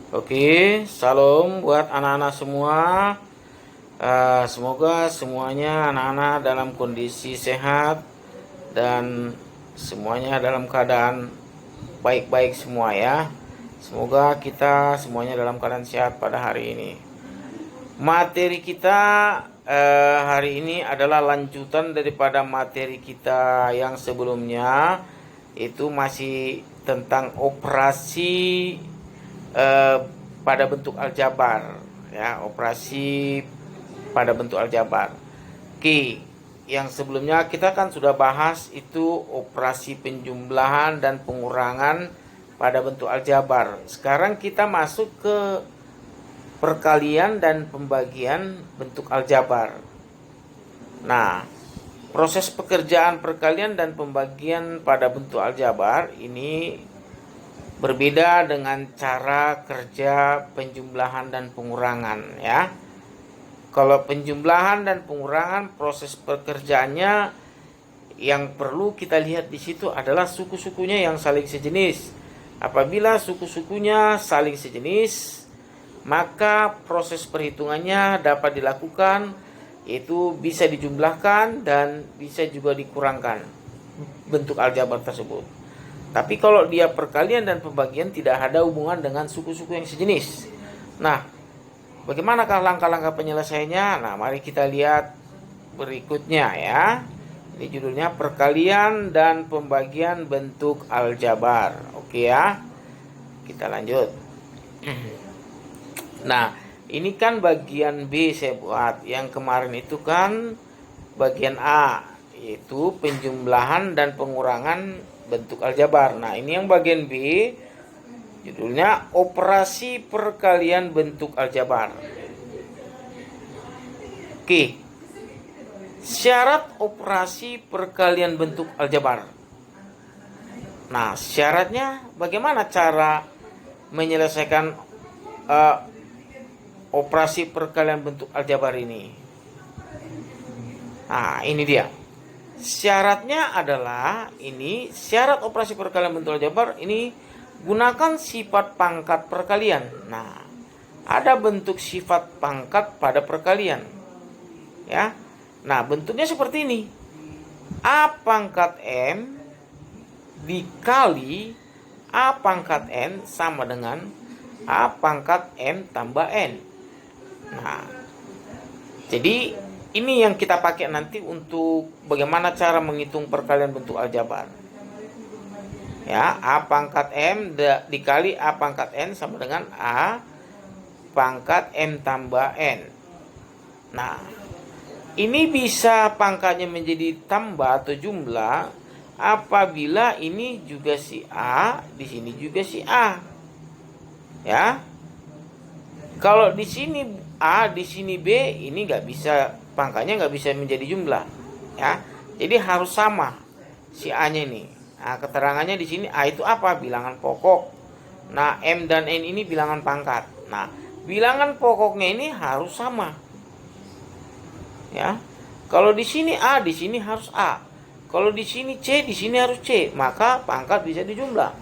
Oke, salam buat anak-anak semua. Semoga semuanya anak-anak dalam kondisi sehat dan semuanya dalam keadaan baik-baik semua ya. Semoga kita semuanya dalam keadaan sehat pada hari ini. Materi kita hari ini adalah lanjutan daripada materi kita yang sebelumnya, itu masih tentang operasi pada bentuk aljabar ya, operasi pada bentuk aljabar. Oke, yang sebelumnya kita kan sudah bahas itu operasi penjumlahan dan pengurangan pada bentuk aljabar. Sekarang kita masuk ke perkalian dan pembagian bentuk aljabar. Nah, proses pekerjaan perkalian dan pembagian pada bentuk aljabar ini berbeda dengan cara kerja penjumlahan dan pengurangan ya. Kalau penjumlahan dan pengurangan, proses pekerjaannya yang perlu kita lihat di situ adalah suku-sukunya yang saling sejenis. Apabila suku-sukunya saling sejenis, maka proses perhitungannya dapat dilakukan, yaitu bisa dijumlahkan dan bisa juga dikurangkan bentuk aljabar tersebut. Tapi kalau dia perkalian dan pembagian tidak ada hubungan dengan suku-suku yang sejenis. Nah, bagaimanakah langkah-langkah penyelesaiannya? Nah, mari kita lihat berikutnya ya. Ini judulnya perkalian dan pembagian bentuk aljabar. Oke ya. Kita lanjut. Nah, ini kan bagian B saya buat. Yang kemarin itu kan bagian A, yaitu penjumlahan dan pengurangan bentuk aljabar. Nah, ini yang bagian B, judulnya operasi perkalian bentuk aljabar. Oke, syarat operasi perkalian bentuk aljabar. Nah, syaratnya bagaimana cara menyelesaikan operasi perkalian bentuk aljabar ini? Nah, ini dia. Syaratnya adalah ini, syarat operasi perkalian bentuk aljabar ini gunakan sifat pangkat perkalian. Nah, ada bentuk sifat pangkat pada perkalian. Ya. Nah, bentuknya seperti ini. A pangkat M dikali A pangkat N sama dengan A pangkat M tambah N. Nah, jadi ini yang kita pakai nanti untuk bagaimana cara menghitung perkalian bentuk aljabar. Ya, A pangkat M dikali A pangkat N sama dengan A pangkat M tambah N. Nah, ini bisa pangkatnya menjadi tambah atau jumlah apabila ini juga si A, di sini juga si A. Ya. Kalau di sini A, di sini B, ini nggak bisa, pangkatnya nggak bisa menjadi jumlah, ya. Jadi harus sama si A-nya ini. Nah, keterangannya di sini A itu apa? Bilangan pokok. Nah, M dan N ini bilangan pangkat. Nah, bilangan pokoknya ini harus sama. Ya. Kalau di sini A, di sini harus A. Kalau di sini C, di sini harus C. Maka pangkat bisa dijumlah.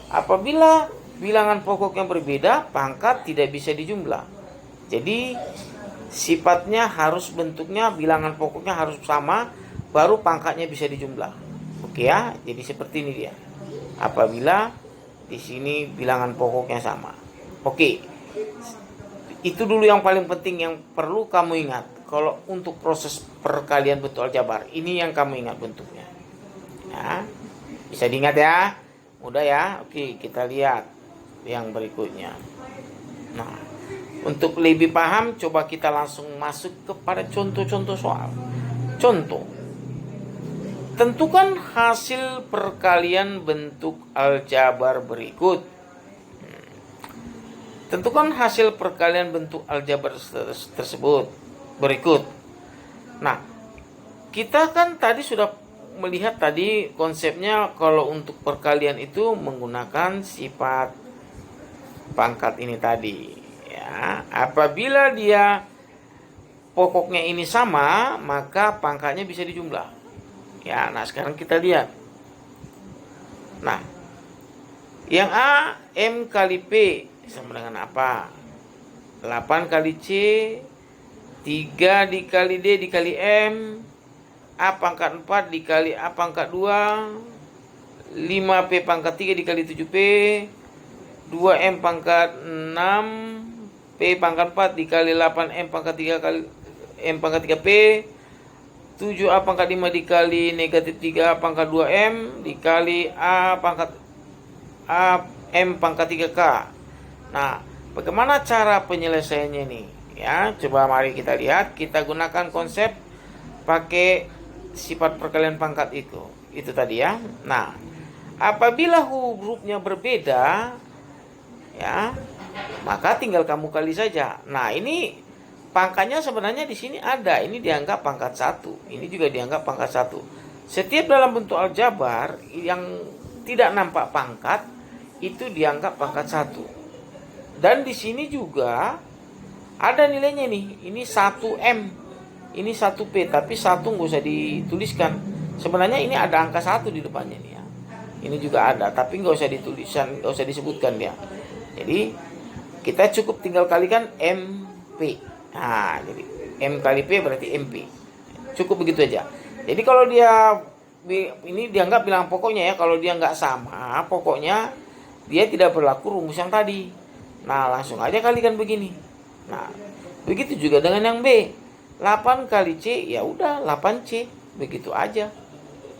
Apabila bilangan pokok yang berbeda, pangkat tidak bisa dijumlah. Jadi sifatnya harus, bentuknya, bilangan pokoknya harus sama, baru pangkatnya bisa dijumlah. Oke ya, jadi seperti ini dia. Apabila di sini bilangan pokoknya sama. Oke. Itu dulu yang paling penting yang perlu kamu ingat. Kalau untuk proses perkalian bentuk aljabar, ini yang kamu ingat bentuknya. Ya. Bisa diingat ya? Mudah ya? Oke, kita lihat yang berikutnya. Nah, untuk lebih paham, coba kita langsung masuk kepada contoh-contoh soal. Contoh, tentukan hasil perkalian bentuk aljabar berikut. Tentukan hasil perkalian bentuk aljabar tersebut berikut. Nah, kita kan tadi sudah melihat tadi konsepnya, kalau untuk perkalian itu menggunakan sifat pangkat ini tadi ya. Apabila dia pokoknya ini sama, maka pangkatnya bisa dijumlah ya. Nah, sekarang kita lihat. Nah, yang A M kali P sama dengan apa? 8 kali C, 3 dikali D dikali M, A pangkat 4 dikali A pangkat 2, 5P pangkat 3 dikali 7P, 2M pangkat 6, P pangkat 4 dikali 8M pangkat 3 kali M pangkat 3P, 7A pangkat 5 dikali negatif 3 pangkat 2M dikali A pangkat M pangkat 3K. Nah, bagaimana cara penyelesaiannya ini? Ya, coba mari kita lihat. Kita gunakan konsep pakai sifat perkalian pangkat itu tadi ya. Nah, apabila hurufnya berbeda, ya, maka tinggal kamu kali saja. Nah, ini pangkatnya sebenarnya di sini ada. Ini dianggap pangkat 1. Ini juga dianggap pangkat 1. Setiap dalam bentuk aljabar yang tidak nampak pangkat itu dianggap pangkat 1. Dan di sini juga ada nilainya nih. Ini 1M. Ini 1P, tapi 1 nggak usah dituliskan. Sebenarnya ini ada angka 1 di depannya nih ya. Ini juga ada, tapi nggak usah dituliskan, nggak usah disebutkan ya. Jadi kita cukup tinggal kalikan MP. Nah, jadi M kali P berarti MP. Cukup begitu aja. Jadi kalau dia ini dianggap bilang pokoknya ya, kalau dia nggak sama pokoknya dia tidak berlaku rumus yang tadi. Nah, langsung aja kalikan begini. Nah, begitu juga dengan yang B. 8 kali C, ya udah 8C. Begitu aja.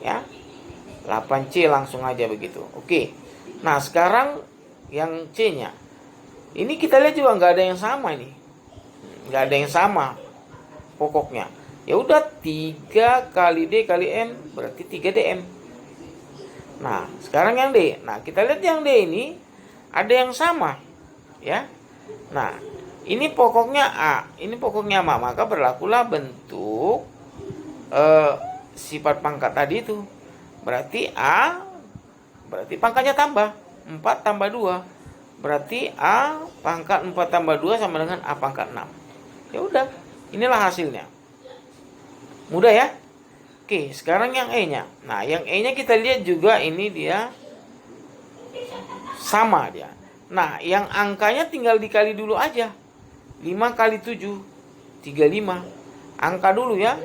Ya. 8C langsung aja begitu. Oke. Nah, sekarang yang C-nya. Ini kita lihat juga nggak ada yang sama nih. Nggak ada yang sama pokoknya. Ya udah 3 kali D kali M berarti 3DM. Nah, sekarang yang D. Nah, kita lihat yang D ini ada yang sama. Ya. Nah, ini pokoknya A, ini pokoknya A, maka berlakulah bentuk sifat pangkat tadi itu. Berarti A, berarti pangkatnya tambah 4 tambah 2. Berarti A pangkat 4 tambah 2 sama dengan A pangkat 6. Ya udah, inilah hasilnya. Mudah ya? Oke, sekarang yang E-nya. Nah, yang E-nya kita lihat juga ini dia sama dia. Nah, yang angkanya tinggal dikali dulu aja. 5 kali 7, 35. Angka dulu ya.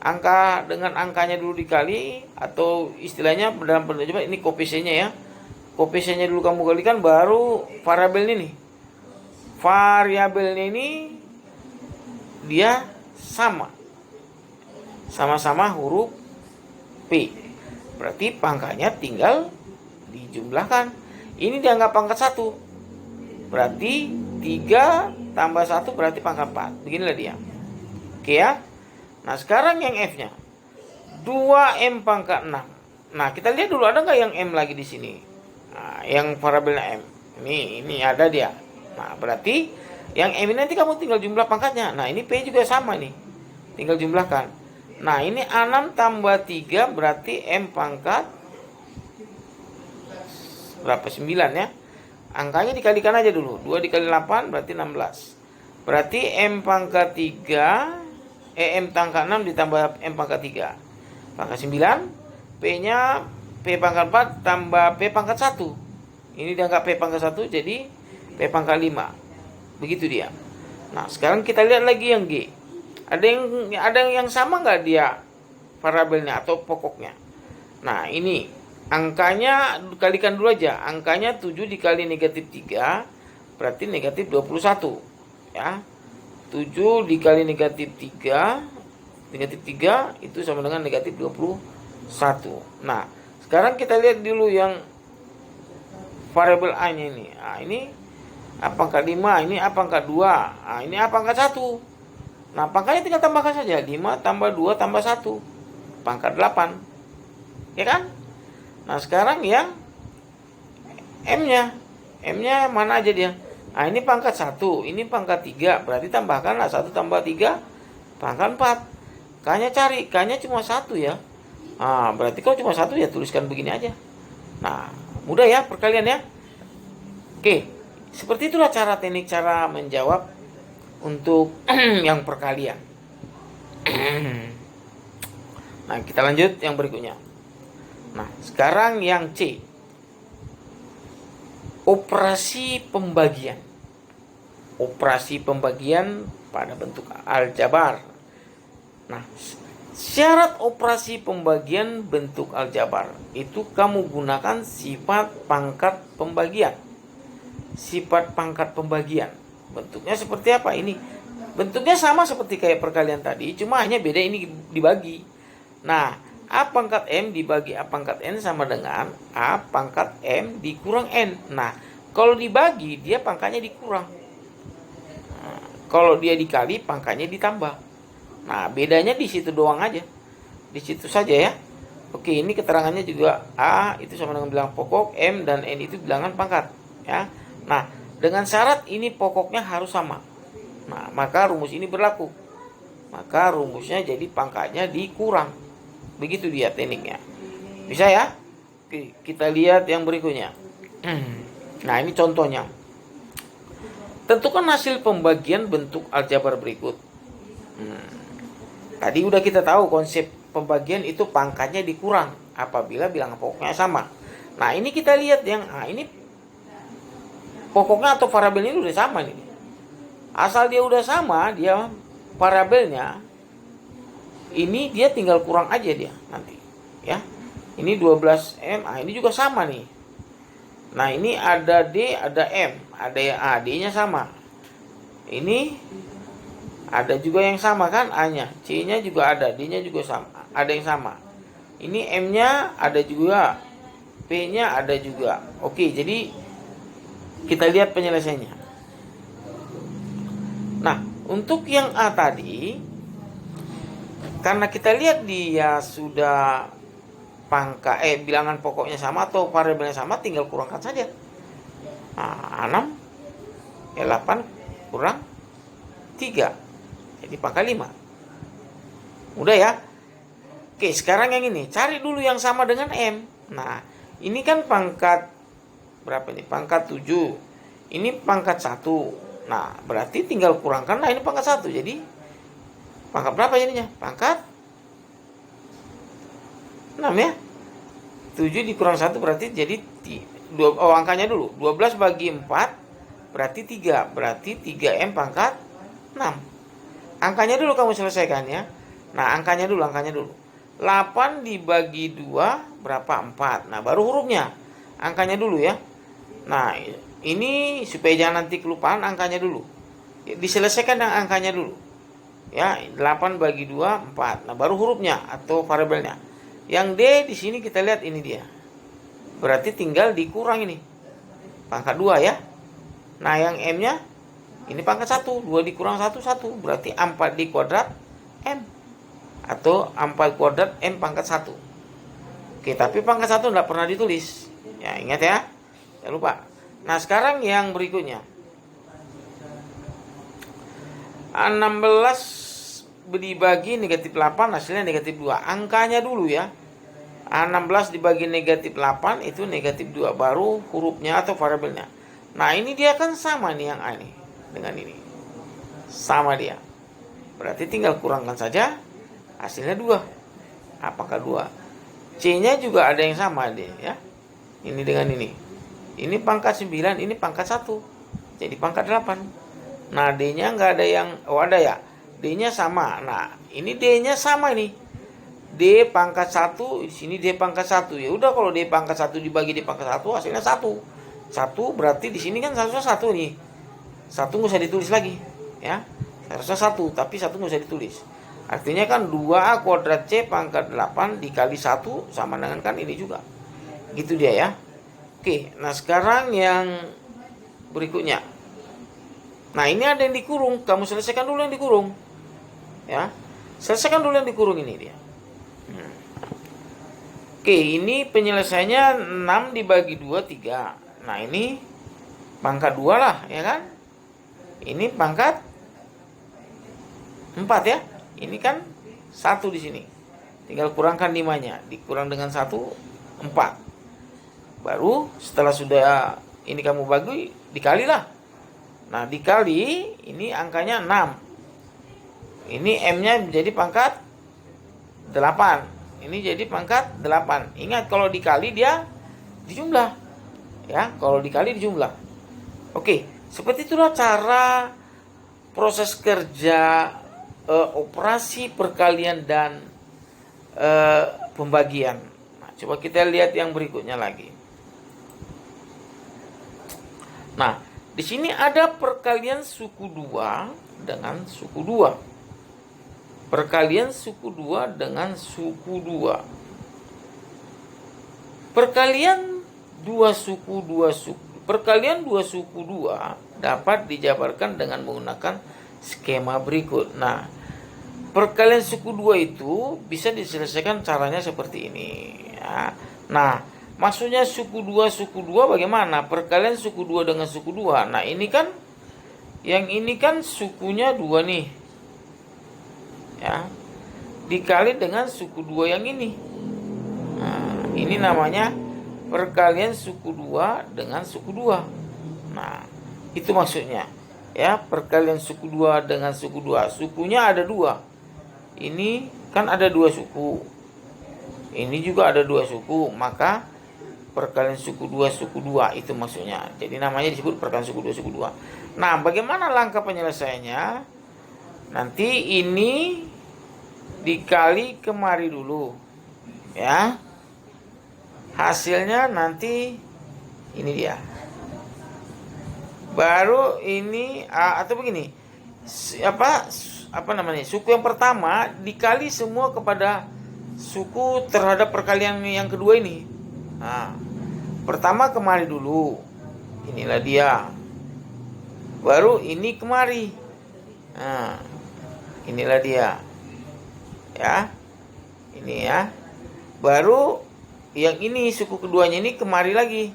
Angka dengan angkanya dulu dikali. Atau istilahnya dalam penerjemahan ini koefisiennya ya. Koefisiennya dulu kamu kalikan, baru variabelnya nih. Variabelnya ini dia sama. Sama-sama huruf P. Berarti pangkatnya tinggal dijumlahkan. Ini dianggap pangkat 1. Berarti 3 tambah 1 berarti pangkat 4. Beginilah dia. Oke ya. Nah, sekarang yang F-nya. 2M pangkat 6. Nah, kita lihat dulu ada nggak yang M lagi di sini. Nah, yang variabelnya M. Ini ada dia. Nah, berarti yang M ini nanti kamu tinggal jumlah pangkatnya. Nah, ini P juga sama nih. Tinggal jumlahkan. Nah, ini A6 tambah 3 berarti M pangkat berapa? 9 ya. Angkanya dikalikan aja dulu. 2 dikali 8 berarti 16. Berarti M pangkat 3 M pangkat 6 ditambah M pangkat 3 pangkat 9. P-nya P pangkat 4 tambah P pangkat 1. Ini dianggap P pangkat 1 jadi P pangkat 5. Begitu dia. Nah, sekarang kita lihat lagi yang G. Ada yang sama nggak dia variabelnya atau pokoknya? Nah, ini angkanya kalikan dulu aja. Angkanya 7 dikali negatif 3 berarti negatif 21 ya. 7 dikali negatif 3 itu sama dengan negatif 21. Nah, sekarang kita lihat dulu yang variabel A nya ini. Nah, ini A pangkat 5, ini A pangkat 2. Nah, ini A pangkat 1. Nah, pangkatnya tinggal tambahkan saja. 5 tambah 2 tambah 1 pangkat 8. Ya kan? Nah, sekarang yang M-nya. M-nya mana aja dia? Nah, ini pangkat 1, ini pangkat 3. Berarti tambahkanlah 1 tambah 3 pangkat 4. K-nya cari, K-nya cuma 1 ya. Nah, berarti kalau cuma 1 ya tuliskan begini aja. Nah, mudah ya perkalian ya. Oke, seperti itulah teknik cara menjawab untuk yang perkalian. Nah, kita lanjut yang berikutnya. Nah, sekarang yang C. operasi pembagian. Operasi pembagian pada bentuk aljabar. Nah, syarat operasi pembagian bentuk aljabar itu kamu gunakan sifat pangkat pembagian. Sifat pangkat pembagian. Bentuknya seperti apa ini? Bentuknya sama seperti kayak perkalian tadi, cuma hanya beda ini dibagi. Nah, A pangkat M dibagi A pangkat N sama dengan A pangkat M dikurang N. Nah, kalau dibagi, dia pangkatnya dikurang. Nah, kalau dia dikali, pangkatnya ditambah. Nah, bedanya di situ doang aja. Di situ saja ya. Oke, ini keterangannya juga A itu sama dengan bilangan pokok, M dan N itu bilangan pangkat. Ya. Nah, dengan syarat ini pokoknya harus sama. Nah, maka rumus ini berlaku. Maka rumusnya jadi pangkatnya dikurang. Begitu dia tekniknya. Bisa ya? Oke, kita lihat yang berikutnya. Nah, ini contohnya. Tentukan hasil pembagian bentuk aljabar berikut. Tadi udah kita tahu konsep pembagian itu pangkatnya dikurang apabila bilangan pokoknya sama. Nah, ini kita lihat yang ini pokoknya atau variabelnya udah sama nih. Asal dia udah sama, dia variabelnya ini dia tinggal kurang aja dia nanti, ya. Ini 12M, ini juga sama nih. Nah, ini ada D, ada M, ada yang A, D-nya sama. Ini ada juga yang sama kan, A-nya, C-nya juga ada, D-nya juga sama, ada yang sama. Ini M-nya ada juga, P-nya ada juga. Oke, jadi kita lihat penyelesaiannya. Nah, untuk yang A tadi, karena kita lihat dia sudah bilangan pokoknya sama atau variabelnya sama, tinggal kurangkan saja. Nah, 6 8 kurang 3. Jadi pangkat 5. Mudah ya? Oke, sekarang yang ini, cari dulu yang sama dengan M. Nah, ini kan pangkat berapa nih? Pangkat 7. Ini pangkat 1. Nah, berarti tinggal kurangkan. Nah, ini pangkat 1. Jadi pangkat berapa jadinya? Pangkat 6 ya. 7 dikurang 1 berarti jadi angkanya dulu. 12 bagi 4 berarti 3. Berarti 3M pangkat 6. Angkanya dulu kamu selesaikan ya. Nah, angkanya dulu. 8 dibagi 2 berapa? 4. Nah, baru hurufnya. Angkanya dulu ya. Nah, ini supaya jangan nanti kelupaan, angkanya dulu. Diselesaikan dengan angkanya dulu. Ya, 8 bagi 2 4. Nah, baru hurufnya atau variabelnya. Yang D di sini kita lihat ini dia. Berarti tinggal dikurang ini. Pangkat 2 ya. Nah, yang M-nya ini pangkat 1. 2 dikurang 1 1. Berarti 4 di kuadrat M. Atau 4 kuadrat M pangkat 1. Oke, tapi pangkat 1 tidak pernah ditulis. Ya, ingat ya. Jangan lupa. Nah, sekarang yang berikutnya. 16 dibagi negatif 8 hasilnya negatif 2. Angkanya dulu ya. 16 dibagi negatif 8 itu negatif 2. Baru hurufnya atau variabelnya. Nah, ini dia kan sama nih yang A ini dengan ini. Sama dia. Berarti tinggal kurangkan saja. Hasilnya 2. Apakah 2? C-nya juga ada yang sama deh ya. Ini dengan ini. Ini pangkat 9, ini pangkat 1. Jadi pangkat 8. Nah, D-nya enggak ada yang ada ya. D-nya sama. Nah, ini D-nya sama nih. D pangkat 1, di sini D pangkat 1. Ya udah, kalau D pangkat 1 dibagi D pangkat 1 hasilnya 1. 1 berarti di sini kan harusnya 1 nih. 1 enggak usah ditulis lagi, ya. Harusnya 1, tapi 1 enggak usah ditulis. Artinya kan 2A kuadrat C pangkat 8 dikali 1 sama dengan kan ini juga. Gitu dia ya. Oke, nah sekarang yang berikutnya. Nah, ini ada yang dikurung, kamu selesaikan dulu yang dikurung. Ya. Selesaikan dulu yang dikurung ini dia. Oke, ini penyelesaiannya 6 dibagi 2 3. Nah, ini pangkat 2 lah, ya kan? Ini pangkat 4 ya. Ini kan 1 di sini. Tinggal kurangkan 5-nya, dikurang dengan 1 4. Baru setelah sudah ini kamu bagi, dikalilah. Nah, dikali ini angkanya 6. Ini M-nya jadi pangkat 8. Ini jadi pangkat 8. Ingat, kalau dikali dia dijumlah. Ya, kalau dikali dijumlah. Oke, seperti itulah cara proses kerja operasi perkalian dan pembagian. Nah, coba kita lihat yang berikutnya lagi. Nah, di sini ada perkalian suku 2 dengan suku 2. Perkalian suku 2 dengan suku 2. Perkalian 2 suku. Perkalian 2 suku 2 dapat dijabarkan dengan menggunakan skema berikut. Nah, perkalian suku 2 itu bisa diselesaikan caranya seperti ini ya. Nah, maksudnya suku 2 bagaimana? Perkalian suku 2 dengan suku 2. Nah, ini kan yang ini kan sukunya 2 nih. Ya. Dikali dengan suku 2 yang ini. Nah, ini namanya perkalian suku 2 dengan suku 2. Nah, itu maksudnya. Ya, perkalian suku 2 dengan suku 2. Sukunya ada 2. Ini kan ada 2 suku. Ini juga ada 2 suku, maka perkalian suku 2 itu maksudnya. Jadi namanya disebut perkalian suku 2. Nah, bagaimana langkah penyelesaiannya? Nanti ini dikali kemari dulu. Ya. Hasilnya nanti ini dia. Baru ini atau begini. Apa namanya? Suku yang pertama dikali semua kepada suku terhadap perkalian yang kedua ini. Nah, pertama kemari dulu. Inilah dia. Baru ini kemari. Nah, inilah dia. Ya. Ini ya. Baru yang ini suku keduanya ini kemari lagi.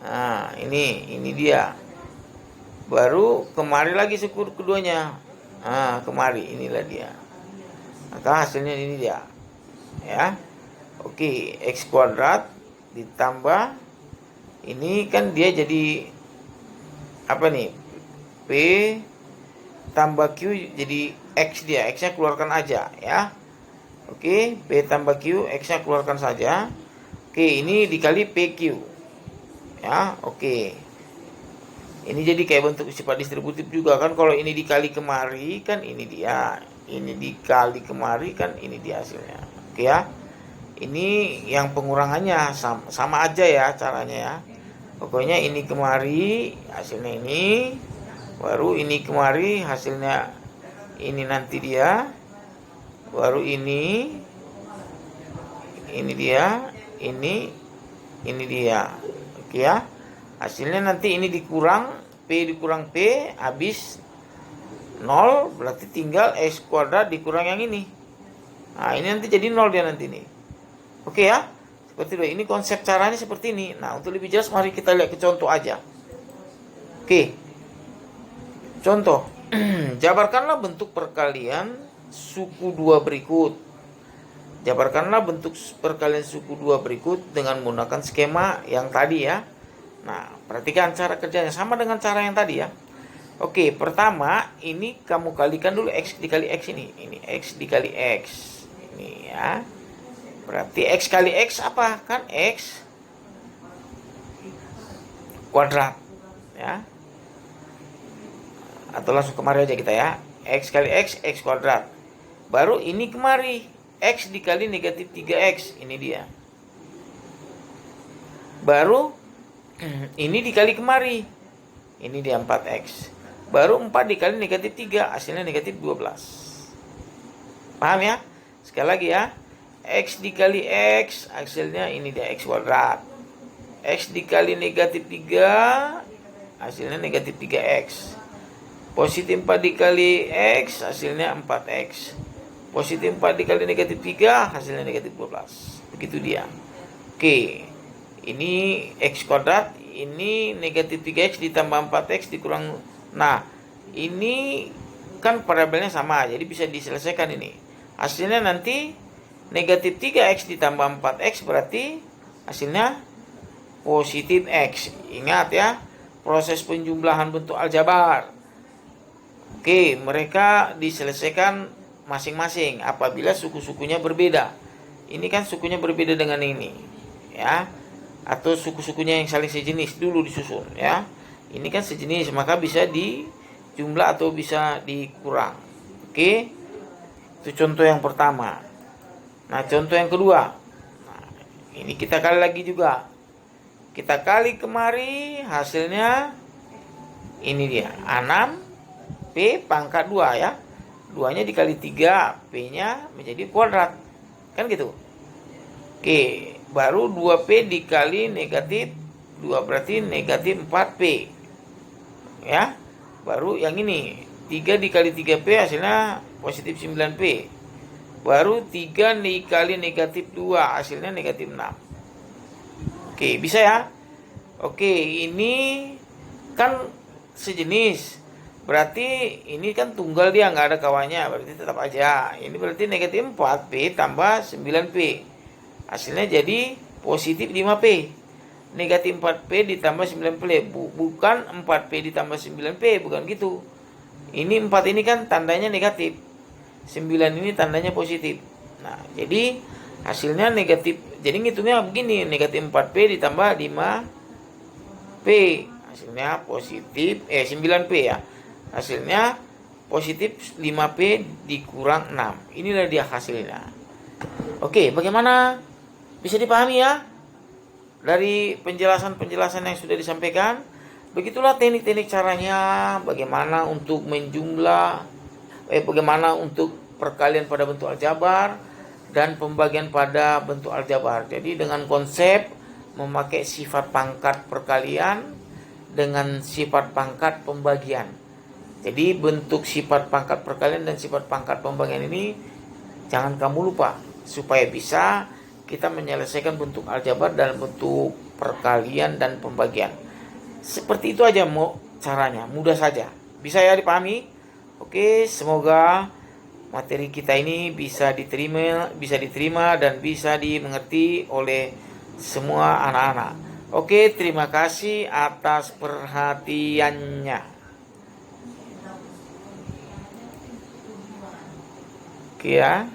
Nah, ini dia. Baru kemari lagi suku keduanya. Nah, kemari, inilah dia. Maka hasilnya ini dia. Ya. Oke, X kuadrat ditambah ini kan dia jadi apa nih? P tambah Q jadi X dia. X-nya keluarkan aja ya. Oke, P tambah Q, X-nya keluarkan saja. Oke, ini dikali PQ. Ya, oke. Ini jadi kayak bentuk sifat distributif juga kan. Kalau ini dikali kemari kan ini dia. Ini dikali kemari kan ini dia hasilnya. Oke ya. Ini yang pengurangannya sama aja ya caranya ya. Pokoknya ini kemari hasilnya ini. Baru ini kemari hasilnya ini nanti dia. Baru ini dia. Ini dia. Oke ya. Hasilnya nanti ini dikurang P habis 0, berarti tinggal X kuadrat dikurang yang ini. Nah, ini nanti jadi 0 dia nanti nih. Oke ya. Seperti itu. Ini konsep caranya seperti ini. Nah, untuk lebih jelas mari kita lihat ke contoh aja. Oke. Contoh. Jabarkanlah bentuk perkalian suku 2 berikut. Jabarkanlah bentuk perkalian suku 2 berikut dengan menggunakan skema yang tadi ya. Nah, perhatikan cara kerjanya sama dengan cara yang tadi ya. Oke, pertama ini kamu kalikan dulu X dikali X ini. Ini X dikali X. Ini ya. Berarti X kali X apa? Kan X kuadrat ya. Atau langsung kemari aja kita ya. X kali X kuadrat. Baru ini kemari. X dikali negatif 3X. Ini dia. Baru ini dikali kemari. Ini dia 4X. Baru 4 dikali negatif 3. Hasilnya negatif 12. Paham ya? Sekali lagi ya. X dikali X. Hasilnya ini dia X kuadrat. X dikali negatif 3. Hasilnya negatif 3X. Positif 4 dikali X. Hasilnya 4X. Positif 4 dikali negatif 3, hasilnya negatif 12. Begitu dia. Oke. Ini X kuadrat, ini negatif 3X ditambah 4X dikurang. Nah, ini kan variabelnya sama, jadi bisa diselesaikan ini. Hasilnya nanti negatif 3X ditambah 4X berarti hasilnya positif X. Ingat ya, proses penjumlahan bentuk aljabar. Oke, mereka diselesaikan masing-masing apabila suku-sukunya berbeda. Ini kan sukunya berbeda dengan ini ya. atau suku-sukunya yang saling sejenis dulu disusun ya. Ini kan sejenis, maka bisa dijumlah atau bisa dikurang. Oke, itu contoh yang pertama. Nah, contoh yang kedua. Nah, ini kita kali lagi juga. Kita kali kemari, hasilnya ini dia, 6P pangkat 2 ya. 2-nya dikali 3, P-nya menjadi kuadrat. Kan gitu. Oke, baru 2P dikali negatif 2 berarti negatif 4P. Ya. Baru yang ini, 3 dikali 3P hasilnya positif 9P. Baru 3 dikali negatif 2 hasilnya negatif 6. Oke, bisa ya? Oke, ini kan sejenis. Berarti ini kan tunggal dia, nggak ada kawannya. Berarti tetap aja. Ini berarti negatif 4P tambah 9P. Hasilnya jadi positif 5P. Negatif 4P ditambah 9P. Bukan 4P ditambah 9P. Bukan gitu. Ini 4 ini kan tandanya negatif. 9 ini tandanya positif. Nah, jadi hasilnya negatif. Jadi ngitungnya begini, negatif 4P ditambah 5P. Hasilnya positif 9P ya. Hasilnya positif 5P dikurang 6. Inilah dia hasilnya. Oke, bagaimana? Bisa dipahami ya? Dari penjelasan-penjelasan yang sudah disampaikan. Begitulah teknik-teknik caranya, bagaimana untuk menjumlah, bagaimana untuk perkalian pada bentuk aljabar dan pembagian pada bentuk aljabar. Jadi dengan konsep memakai sifat pangkat perkalian dengan sifat pangkat pembagian. Jadi bentuk sifat pangkat perkalian dan sifat pangkat pembagian ini jangan kamu lupa, supaya bisa kita menyelesaikan bentuk aljabar dalam bentuk perkalian dan pembagian. Seperti itu aja caranya, mudah saja. Bisa ya dipahami? Oke, semoga materi kita ini bisa diterima dan bisa dimengerti oleh semua anak-anak. Oke, terima kasih atas perhatiannya. Oke ya.